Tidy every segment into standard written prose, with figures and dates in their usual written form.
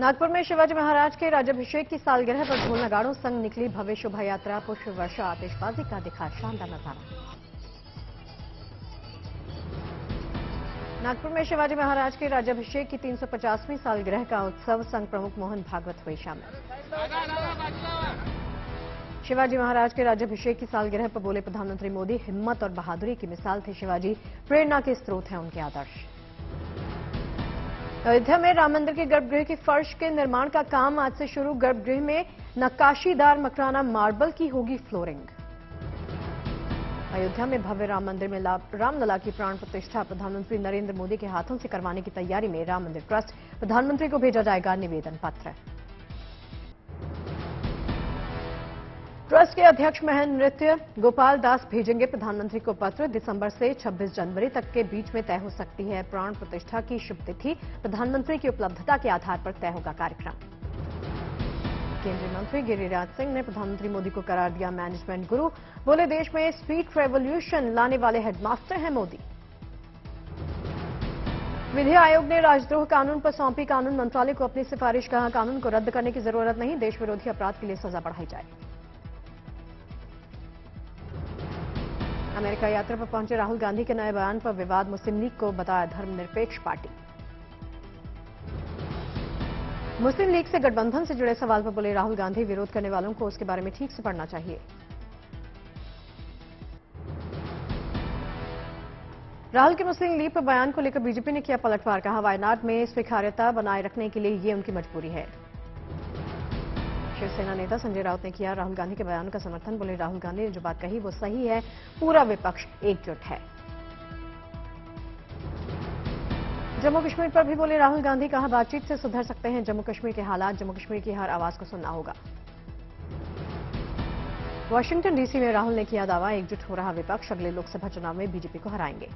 नागपुर में शिवाजी महाराज के राज्याभिषेक की सालगिरह पर ढोल नगाड़ों संग निकली भव्य शोभा यात्रा। पुष्प वर्षा आतिशबाजी का दिखा शानदार नजारा। नागपुर में शिवाजी महाराज के राज्याभिषेक की 350वीं सालगिरह का उत्सव संघ प्रमुख मोहन भागवत हुए शामिल। शिवाजी महाराज के राज्याभिषेक की सालगिरह पर बोले प्रधानमंत्री मोदी, हिम्मत और बहादुरी की मिसाल थे शिवाजी, प्रेरणा के स्रोत हैं उनके आदर्श। अयोध्या में राम मंदिर के गर्भगृह की फर्श के निर्माण का काम आज से शुरू। गर्भगृह में नक्काशीदार मकराना मार्बल की होगी फ्लोरिंग। अयोध्या में भव्य राम मंदिर में रामलला की प्राण प्रतिष्ठा प्रधानमंत्री नरेंद्र मोदी के हाथों से करवाने की तैयारी में राम मंदिर ट्रस्ट। प्रधानमंत्री को भेजा जाएगा निवेदन पत्र। ट्रस्ट के अध्यक्ष महेंद्र नृत्य गोपाल दास भेजेंगे प्रधानमंत्री को पत्र। दिसंबर से 26 जनवरी तक के बीच में तय हो सकती है प्राण प्रतिष्ठा की शुभ तिथि। प्रधानमंत्री की उपलब्धता के आधार पर तय होगा कार्यक्रम। केंद्रीय मंत्री गिरिराज सिंह ने प्रधानमंत्री मोदी को करार दिया मैनेजमेंट गुरु। बोले, देश में स्पीड रेवोल्यूशन लाने वाले हेडमास्टर हैं मोदी। विधि आयोग ने राजद्रोह कानून पर सौंपी कानून मंत्रालय को अपनी सिफारिश। कहा, कानून को रद्द करने की जरूरत नहीं, देश विरोधी अपराध के लिए सजा बढ़ाई जाए। अमेरिका यात्रा पर पहुंचे राहुल गांधी के नए बयान पर विवाद। मुस्लिम लीग को बताया धर्मनिरपेक्ष पार्टी। मुस्लिम लीग से गठबंधन से जुड़े सवाल पर बोले राहुल गांधी, विरोध करने वालों को उसके बारे में ठीक से पढ़ना चाहिए। राहुल के मुस्लिम लीग पर बयान को लेकर बीजेपी ने किया पलटवार। कहा, वायनाड में स्वीकार्यता बनाए रखने के लिए ये उनकी मजबूरी है। शिवसेना नेता संजय राउत ने किया राहुल गांधी के बयान का समर्थन। बोले, राहुल गांधी ने जो बात कही वो सही है, पूरा विपक्ष एकजुट है। जम्मू कश्मीर पर भी बोले राहुल गांधी। कहा, बातचीत से सुधर सकते हैं जम्मू कश्मीर के हालात, जम्मू कश्मीर की हर आवाज को सुनना होगा। वाशिंगटन डीसी में राहुल ने किया दावा, एकजुट हो रहा विपक्ष अगले लोकसभा चुनाव में बीजेपी को हराएंगे।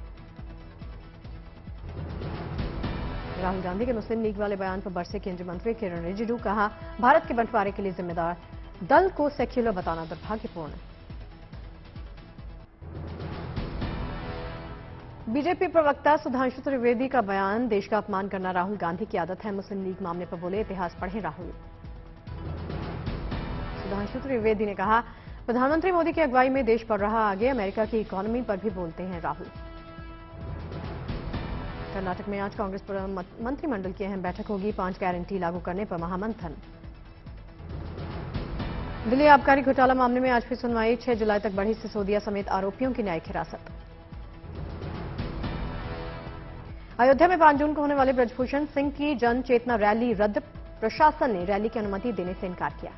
राहुल गांधी के मुस्लिम लीग वाले बयान पर बरसे केंद्रीय मंत्री किरण रिजिजू। कहा, भारत के बंटवारे के लिए जिम्मेदार दल को सेक्युलर बताना दुर्भाग्यपूर्ण। बीजेपी प्रवक्ता सुधांशु त्रिवेदी का बयान, देश का अपमान करना राहुल गांधी की आदत है। मुस्लिम लीग मामले पर बोले, इतिहास पढ़ें राहुल। सुधांशु त्रिवेदी ने कहा, प्रधानमंत्री मोदी की अगुवाई में देश बढ़ रहा आगे। अमेरिका की इकोनॉमी पर भी बोलते हैं राहुल। कर्नाटक में आज कांग्रेस मंत्रिमंडल की अहम बैठक होगी। 5 गारंटी लागू करने पर महामंथन। दिल्ली आबकारी घोटाला मामले में आज फिर सुनवाई। 6 जुलाई तक बढ़ी सिसोदिया समेत आरोपियों की न्यायिक हिरासत। अयोध्या में 5 जून को होने वाले ब्रजभूषण सिंह की जन चेतना रैली रद्द। प्रशासन ने रैली की अनुमति देने से इनकार किया।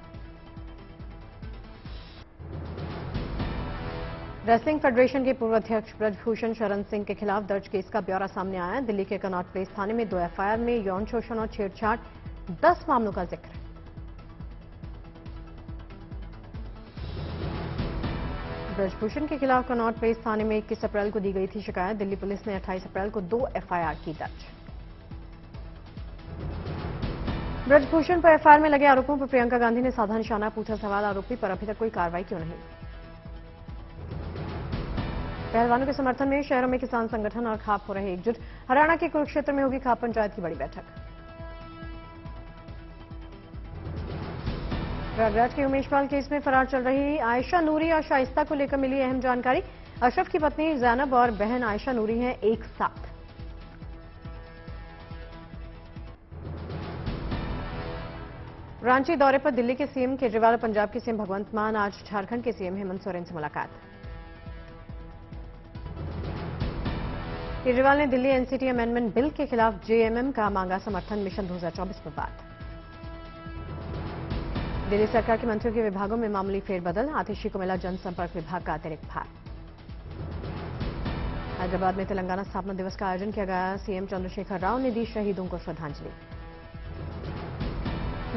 रेसलिंग फेडरेशन के पूर्व अध्यक्ष ब्रजभूषण शरण सिंह के खिलाफ दर्ज केस का ब्यौरा सामने आया। दिल्ली के कनॉट प्लेस थाने में 2 एफआईआर में यौन शोषण और छेड़छाड़ 10 मामलों का जिक्र। ब्रजभूषण के खिलाफ कनॉट प्लेस थाने में 21 अप्रैल को दी गई थी शिकायत। दिल्ली पुलिस ने 28 अप्रैल को 2 एफआईआर की दर्ज। ब्रजभूषण पर एफआईआर में लगे आरोपों पर प्रियंका गांधी ने साधा निशाना। पूछा सवाल, आरोपी पर अभी तक कोई कार्रवाई क्यों नहीं। पहलवानों के समर्थन में शहरों में किसान संगठन और खाप हो रहे एकजुट। हरियाणा के कुरुक्षेत्र में होगी खाप पंचायत की बड़ी बैठक। प्रयागराज के उमेशपाल केस में फरार चल रही आयशा नूरी और शाइस्ता को लेकर मिली अहम जानकारी। अशरफ की पत्नी जैनब और बहन आयशा नूरी हैं एक साथ। रांची दौरे पर दिल्ली के सीएम केजरीवाल और पंजाब के सीएम भगवंत मान। आज झारखंड के सीएम हेमंत सोरेन से मुलाकात। केजरीवाल ने दिल्ली एनसीटी अमेंडमेंट बिल के खिलाफ जेएमएम का मांगा समर्थन। मिशन 2024 पर बात। दिल्ली सरकार के मंत्रियों के विभागों में मामूली फेरबदल। आतिशी को मिला जनसंपर्क विभाग का अतिरिक्त भार। हैदराबाद में तेलंगाना स्थापना दिवस का आयोजन किया गया। सीएम चंद्रशेखर राव ने दी शहीदों को श्रद्धांजलि।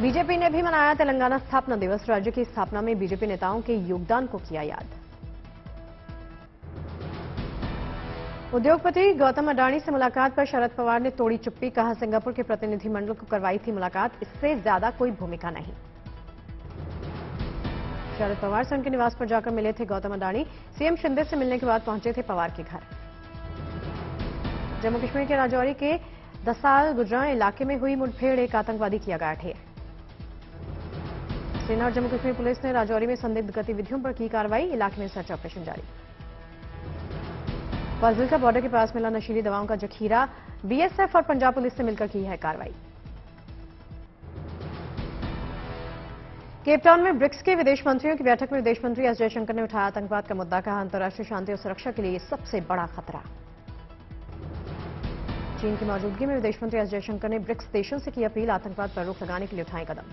बीजेपी ने भी मनाया तेलंगाना स्थापना दिवस। राज्य की स्थापना में बीजेपी नेताओं के योगदान को किया याद। उद्योगपति गौतम अडानी से मुलाकात पर शरद पवार ने तोड़ी चुप्पी। कहा, सिंगापुर के प्रतिनिधिमंडल को करवाई थी मुलाकात, इससे ज्यादा कोई भूमिका नहीं। शरद पवार से उनके निवास पर जाकर मिले थे गौतम अडानी। सीएम शिंदे से मिलने के बाद पहुंचे थे पवार के घर। जम्मू कश्मीर के राजौरी के 10 साल गुजरां इलाके में हुई मुठभेड़, एक आतंकवादी किया गया ढेर। सेना और जम्मू कश्मीर पुलिस ने राजौरी में संदिग्ध गतिविधियों पर की कार्रवाई, इलाके में सर्च ऑपरेशन जारी। फाजिल्का बॉर्डर के पास मिला नशीली दवाओं का जखीरा, बीएसएफ और पंजाब पुलिस ने मिलकर की है कार्रवाई। केपटाउन में ब्रिक्स के विदेश मंत्रियों की बैठक में विदेश मंत्री एस जयशंकर ने उठाया आतंकवाद का मुद्दा, कहा अंतर्राष्ट्रीय शांति और सुरक्षा के लिए ये सबसे बड़ा खतरा। चीन की मौजूदगी में विदेश मंत्री एस जयशंकर ने ब्रिक्स देशों से की अपील, आतंकवाद पर रोक लगाने के लिए उठाएं कदम।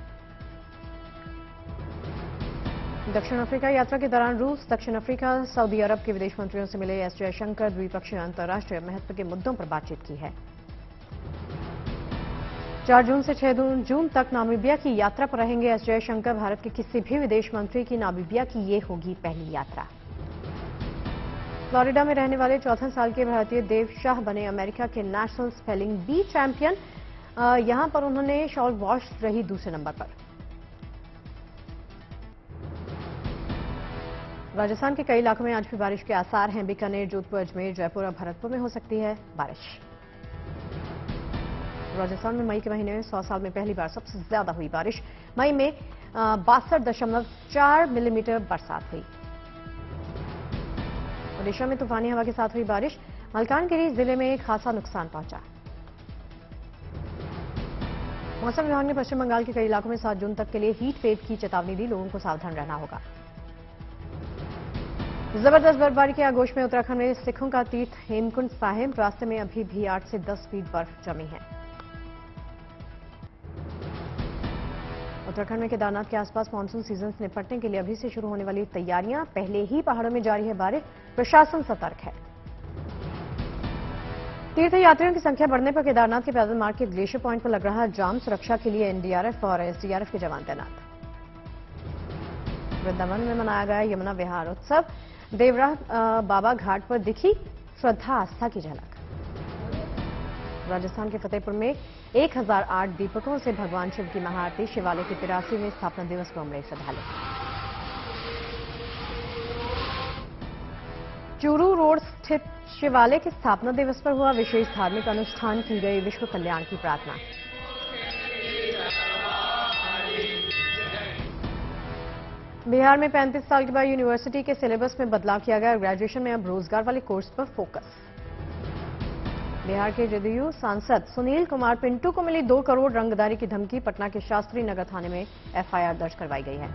दक्षिण अफ्रीका यात्रा के दौरान रूस, दक्षिण अफ्रीका, सऊदी अरब के विदेश मंत्रियों से मिले एस जयशंकर, द्विपक्षीय अंतर्राष्ट्रीय महत्व के मुद्दों पर बातचीत की है। 4 जून से 6 जून तक नामीबिया की यात्रा पर रहेंगे एस जयशंकर, भारत के किसी भी विदेश मंत्री की नामीबिया की ये होगी पहली यात्रा। फ्लोरिडा में रहने वाले 14 साल के भारतीय देव शाह बने अमेरिका के नेशनल स्पेलिंग बी चैंपियन, यहां पर उन्होंने शॉल वॉश रही दूसरे नंबर पर। राजस्थान के कई इलाकों में आज भी बारिश के आसार हैं, बीकानेर, जोधपुर, अजमेर, जयपुर और भरतपुर में हो सकती है बारिश। राजस्थान में मई के महीने में 100 साल में पहली बार सबसे ज्यादा हुई बारिश, मई में 62.4 मिलीमीटर बरसात हुई। ओडिशा में तूफानी हवा के साथ हुई बारिश, मलकानगिरी जिले में खासा नुकसान पहुंचा। मौसम विभाग ने पश्चिम बंगाल के कई इलाकों में 7 जून तक के लिए हीट वेव की चेतावनी दी, लोगों को सावधान रहना होगा। जबरदस्त बर्फबारी के आगोश में उत्तराखंड में सिखों का तीर्थ हेमकुंड साहिब, रास्ते में अभी भी 8 से 10 फीट बर्फ जमी है। उत्तराखंड में केदारनाथ के आसपास मानसून सीजन से निपटने के लिए अभी से शुरू होने वाली तैयारियां, पहले ही पहाड़ों में जारी है बारिश, प्रशासन सतर्क है। तीर्थयात्रियों की संख्या बढ़ने पर केदारनाथ के पैदल मार्ग के ग्लेशियर पॉइंट पर लग रहा जाम, सुरक्षा के लिए एनडीआरएफ और एसडीआरएफ के जवान तैनात। वृंदावन में मनाया गया यमुना विहार उत्सव, देवरा बाबा घाट पर दिखी श्रद्धा आस्था की झलक। राजस्थान के फतेहपुर में 1008 दीपकों से भगवान शिव की महाआरती, शिवालय के 83वें स्थापना दिवस पर उमड़े श्रद्धालु। चूरू रोड स्थित शिवालय के स्थापना दिवस पर हुआ विशेष धार्मिक अनुष्ठान, की गई विश्व कल्याण की प्रार्थना। बिहार में 35 साल के बाद यूनिवर्सिटी के सिलेबस में बदलाव किया गया, ग्रेजुएशन में अब रोजगार वाले कोर्स पर फोकस। बिहार के जदयू सांसद सुनील कुमार पिंटू को मिली 2 करोड़ रंगदारी की धमकी, पटना के शास्त्री नगर थाने में एफआईआर दर्ज करवाई गई है।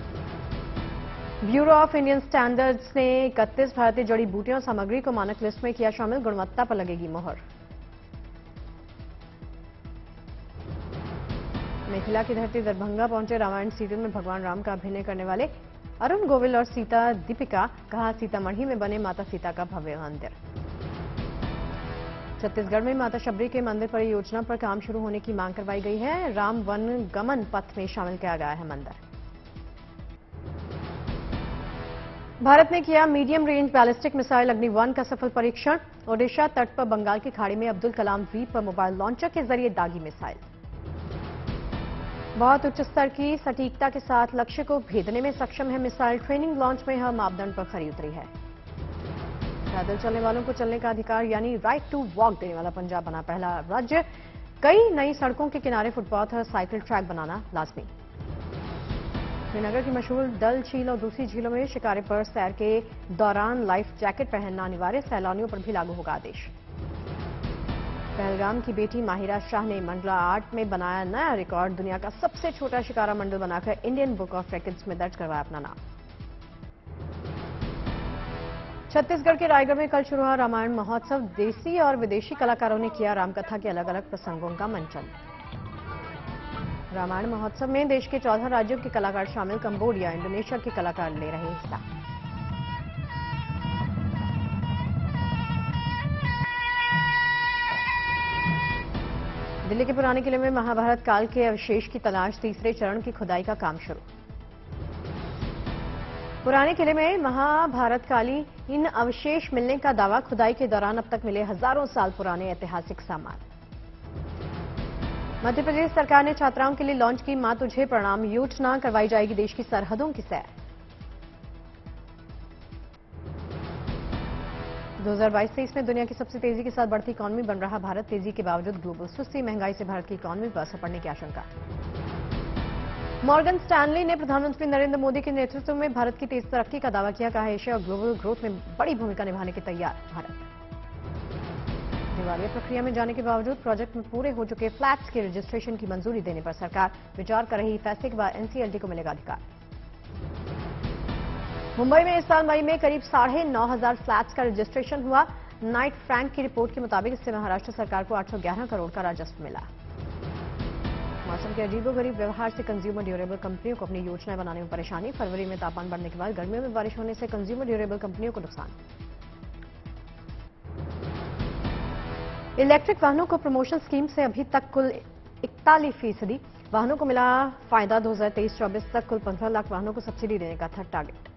ब्यूरो ऑफ इंडियन स्टैंडर्ड्स ने 31 भारतीय जड़ी बूटियों सामग्री को मानक लिस्ट में किया शामिल, गुणवत्ता पर लगेगी मोहर। मिथिला की धरती दरभंगा पहुंचे रामायण सीरियल में भगवान राम का अभिनय करने वाले अरुण गोविल और सीता दीपिका, कहा सीतामढ़ी में बने माता सीता का भव्य मंदिर। छत्तीसगढ़ में माता शबरी के मंदिर परियोजना पर काम शुरू होने की मांग करवाई गई है, राम वन गमन पथ में शामिल किया गया है मंदिर। भारत ने किया मीडियम रेंज बैलिस्टिक मिसाइल अग्नि 1 का सफल परीक्षण, ओडिशा तट पर बंगाल की खाड़ी में अब्दुल कलाम द्वीप पर मोबाइल लॉन्चर के जरिए दागी मिसाइल। बहुत उच्च स्तर की सटीकता के साथ लक्ष्य को भेदने में सक्षम है मिसाइल, ट्रेनिंग लॉन्च में हर मापदंड पर खरी उतरी है। पैदल चलने वालों को चलने का अधिकार यानी राइट टू वॉक देने वाला पंजाब बना पहला राज्य, कई नई सड़कों के किनारे फुटपाथ और साइकिल ट्रैक बनाना लाजमी। श्रीनगर की मशहूर डल झील और दूसरी झीलों में शिकारे पर सैर के दौरान लाइफ जैकेट पहनना अनिवार्य, सैलानियों पर भी लागू होगा आदेश। पहलगाम की बेटी माहिरा शाह ने मंडला 8 में बनाया नया रिकॉर्ड, दुनिया का सबसे छोटा शिकारा मंडल बनाकर इंडियन बुक ऑफ रिकॉर्ड्स में दर्ज करवाया अपना नाम। छत्तीसगढ़ के रायगढ़ में कल शुरू हुआ रामायण महोत्सव, देसी और विदेशी कलाकारों ने किया रामकथा के अलग अलग प्रसंगों का मंचन। रामायण महोत्सव में देश के 14 राज्यों के कलाकार शामिल, कंबोडिया, इंडोनेशिया के कलाकार ले रहे हिस्सा। दिल्ली के पुराने किले में महाभारत काल के अवशेष की तलाश, तीसरे चरण की खुदाई का काम शुरू। पुराने किले में महाभारत कालीन अवशेष मिलने का दावा, खुदाई के दौरान अब तक मिले हजारों साल पुराने ऐतिहासिक सामान। मध्य प्रदेश सरकार ने छात्राओं के लिए लॉन्च की मां तुझे प्रणाम योजना, करवाई जाएगी देश की सरहदों की सैर। 2022-23 में दुनिया की सबसे तेजी के साथ बढ़ती इकॉनमी बन रहा भारत। तेजी के बावजूद ग्लोबल सुस्ती, महंगाई से भारत की इकॉनमी पर असर पड़ने की आशंका। मॉर्गन स्टैनली ने प्रधानमंत्री नरेंद्र मोदी के नेतृत्व में भारत की तेज तरक्की का दावा किया। कहा, एशिया और ग्लोबल ग्रोथ में बड़ी भूमिका निभाने के तैयार भारत। दिवालिया प्रक्रिया में जाने के बावजूद प्रोजेक्ट में पूरे हो चुके फ्लैट्स के रजिस्ट्रेशन की मंजूरी देने पर सरकार विचार कर रही। फैसले के बाद एनसीएलटी को मिलेगा अधिकार। मुंबई में इस साल मई में करीब 9,500 फ्लैट्स का रजिस्ट्रेशन हुआ। नाइट फ्रैंक की रिपोर्ट के मुताबिक इससे महाराष्ट्र सरकार को 811 करोड़ का राजस्व मिला। मौसम के अजीबोगरीब व्यवहार से कंज्यूमर ड्यूरेबल कंपनियों को अपनी योजनाएं बनाने में परेशानी। फरवरी में तापमान बढ़ने के बाद गर्मियों में बारिश होने से कंज्यूमर ड्यूरेबल कंपनियों को नुकसान। इलेक्ट्रिक वाहनों को प्रमोशन स्कीम से अभी तक कुल 41% वाहनों को मिला फायदा। 2023-24 तक कुल 15 लाख वाहनों को सब्सिडी देने का था टारगेट।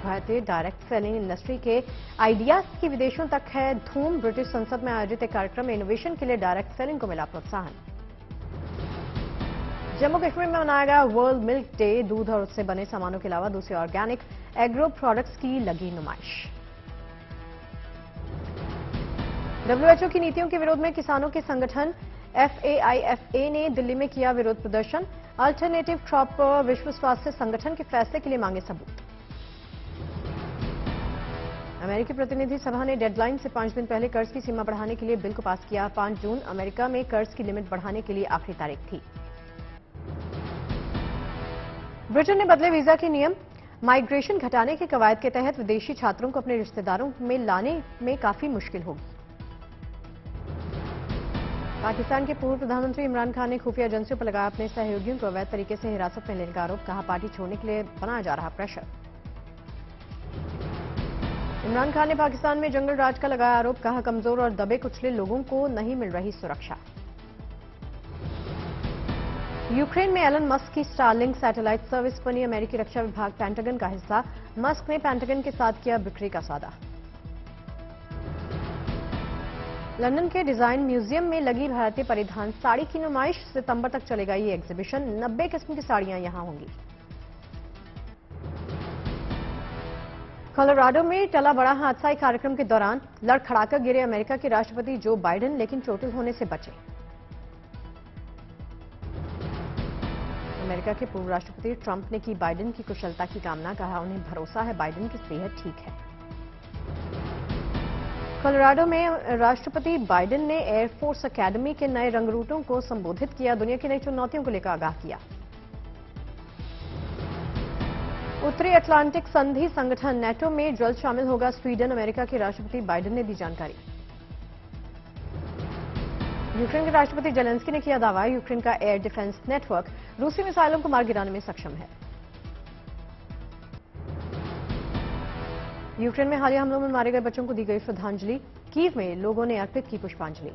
भारतीय डायरेक्ट सेलिंग इंडस्ट्री के आइडियाज की विदेशों तक है धूम। ब्रिटिश संसद में आयोजित एक कार्यक्रम में इनोवेशन के लिए डायरेक्ट सेलिंग को मिला प्रोत्साहन। जम्मू कश्मीर में मनाया गया वर्ल्ड मिल्क डे। दूध और उससे बने सामानों के अलावा दूसरे ऑर्गेनिक एग्रो प्रोडक्ट्स की लगी नुमाइश। डब्ल्यूएचओ की नीतियों के विरोध में किसानों के संगठन FAIFA ने दिल्ली में किया विरोध प्रदर्शन। अल्टरनेटिव क्रॉप विश्व स्वास्थ्य संगठन के फैसले के लिए मांगे सबूत। अमेरिकी प्रतिनिधि सभा ने डेडलाइन से 5 दिन पहले कर्ज की सीमा बढ़ाने के लिए बिल को पास किया। 5 जून अमेरिका में कर्ज की लिमिट बढ़ाने के लिए आखिरी तारीख थी। ब्रिटेन ने बदले वीजा के नियम। माइग्रेशन घटाने के कवायद के तहत विदेशी छात्रों को अपने रिश्तेदारों में लाने में काफी मुश्किल होगी। पाकिस्तान के पूर्व प्रधानमंत्री इमरान खान ने खुफिया एजेंसियों पर लगाया अपने सहयोगियों को अवैध तरीके से हिरासत में लेने का आरोप। कहा, पार्टी छोड़ने के लिए बनाया जा रहा प्रेशर। इमरान खान ने पाकिस्तान में जंगल राज का लगाया आरोप। कहा, कमजोर और दबे कुचले लोगों को नहीं मिल रही सुरक्षा। यूक्रेन में एलन मस्क की स्टारलिंक सैटेलाइट सर्विस बनी। अमेरिकी रक्षा विभाग पेंटागन का हिस्सा। मस्क ने पेंटागन के साथ किया बिक्री का सौदा। लंदन के डिजाइन म्यूजियम में लगी भारतीय परिधान साड़ी की नुमाइश। सितंबर तक चलेगा ये एग्जीबिशन। 90 किस्म की साड़ियां यहां होंगी। कोलोराडो में टला बड़ा हादसा। एक कार्यक्रम के दौरान लड़खड़ाकर गिरे अमेरिका के राष्ट्रपति जो बाइडेन, लेकिन चोटिल होने से बचे। अमेरिका के पूर्व राष्ट्रपति ट्रंप ने की बाइडेन की कुशलता की कामना। कहा, उन्हें भरोसा है बाइडेन की सेहत ठीक है। कोलोराडो में राष्ट्रपति बाइडेन ने एयरफोर्स अकेडमी के नए रंगरूटों को संबोधित किया। दुनिया की नई चुनौतियों को लेकर आगाह किया। उत्तरी अटलांटिक संधि संगठन नेटो में जल्द शामिल होगा स्वीडन। अमेरिका के राष्ट्रपति बाइडेन ने दी जानकारी। यूक्रेन के राष्ट्रपति जेलेंस्की ने किया दावा, यूक्रेन का एयर डिफेंस नेटवर्क रूसी मिसाइलों को मार गिराने में सक्षम है। यूक्रेन में हालिया हमलों में मारे गए बच्चों को दी गई श्रद्धांजलि। कीव में लोगों ने अर्पित की पुष्पांजलि।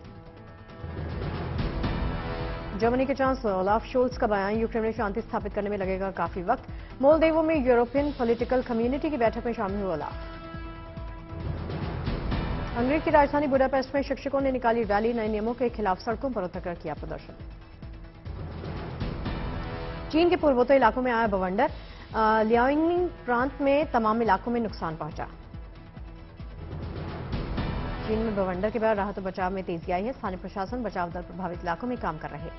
जर्मनी के चांसलर ओलाफ शोल्स का बयान, यूक्रेन में शांति स्थापित करने में लगेगा काफी वक्त। मोल्दोवा में यूरोपियन पॉलिटिकल कम्युनिटी की बैठक में शामिल हुआ ओलाफ। हंगरी की राजधानी बुडापेस्ट में शिक्षकों ने निकाली रैली। नए नियमों के खिलाफ सड़कों पर उतरकर किया प्रदर्शन। चीन के पूर्वोत्तर इलाकों में आया बवंडर। लियाओनिंग प्रांत में तमाम इलाकों में नुकसान पहुंचा। चीन में बवंडर के बाद राहत और बचाव में तेजी आई है। स्थानीय प्रशासन बचाव दल प्रभावित इलाकों में काम कर रहे।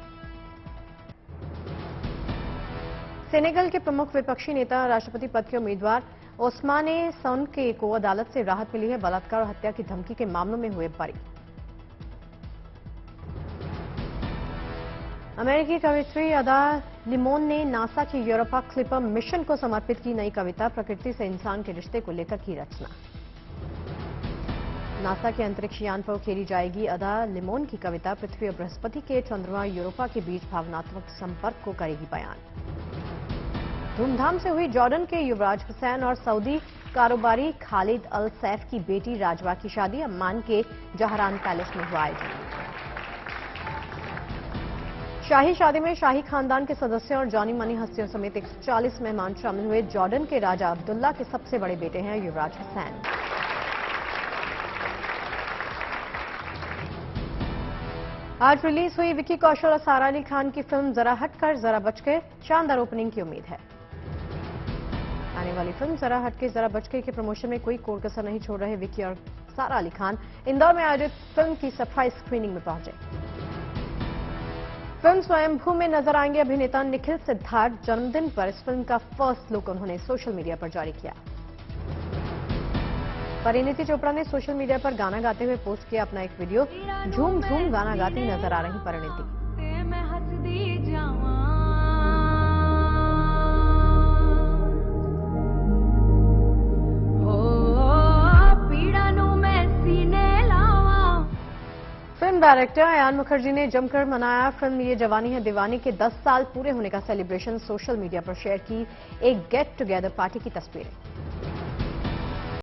सेनेगल के प्रमुख विपक्षी नेता राष्ट्रपति पद के उम्मीदवार ओस्माने सोनके को अदालत से राहत मिली है। बलात्कार और हत्या की धमकी के मामलों में हुए बरी। अमेरिकी कवयित्री अदा लिमोन ने नासा की यूरोपा क्लिपर मिशन को समर्पित की नई कविता। प्रकृति से इंसान के रिश्ते को लेकर की रचना। नासा के अंतरिक्ष यान पर उकेरी जाएगी अदा लिमोन की कविता। पृथ्वी और बृहस्पति के चंद्रमा यूरोपा के बीच भावनात्मक संपर्क को करेगी बयान। धूमधाम से हुई जॉर्डन के युवराज हुसैन और सऊदी कारोबारी खालिद अल सैफ की बेटी राजवा की शादी। अम्मान के जहरान पैलेस में हुआ आयोजन। शाही शादी में शाही खानदान के सदस्यों और जानी मानी हस्तियों समेत 140 मेहमान शामिल हुए। जॉर्डन के राजा अब्दुल्ला के सबसे बड़े बेटे हैं युवराज हुसैन। आज रिलीज हुई विकी कौशल और सारा अली खान की फिल्म जरा हटकर जरा बचकर। शानदार ओपनिंग की उम्मीद है। आने आने वाली फिल्म जरा हटके जरा बचके के प्रमोशन में कोई कोर कसर नहीं छोड़ रहे विक्की और सारा अली खान इंदौर में आयोजित फिल्म की सरप्राइज स्क्रीनिंग में पहुंचे। फिल्म स्वयंभू में नजर आएंगे अभिनेता निखिल सिद्धार्थ। जन्मदिन पर इस फिल्म का फर्स्ट लुक उन्होंने सोशल मीडिया पर जारी किया। परिणीति चोपड़ा ने सोशल मीडिया पर गाना गाते हुए पोस्ट किया अपना एक वीडियो। झूम झूम गाना गाती नजर आ रही परिणीति। फिल्म डायरेक्टर अयान मुखर्जी ने जमकर मनाया फिल्म ये जवानी है दीवानी के 10 साल पूरे होने का सेलिब्रेशन। सोशल मीडिया पर शेयर की एक गेट टुगेदर पार्टी की तस्वीरें।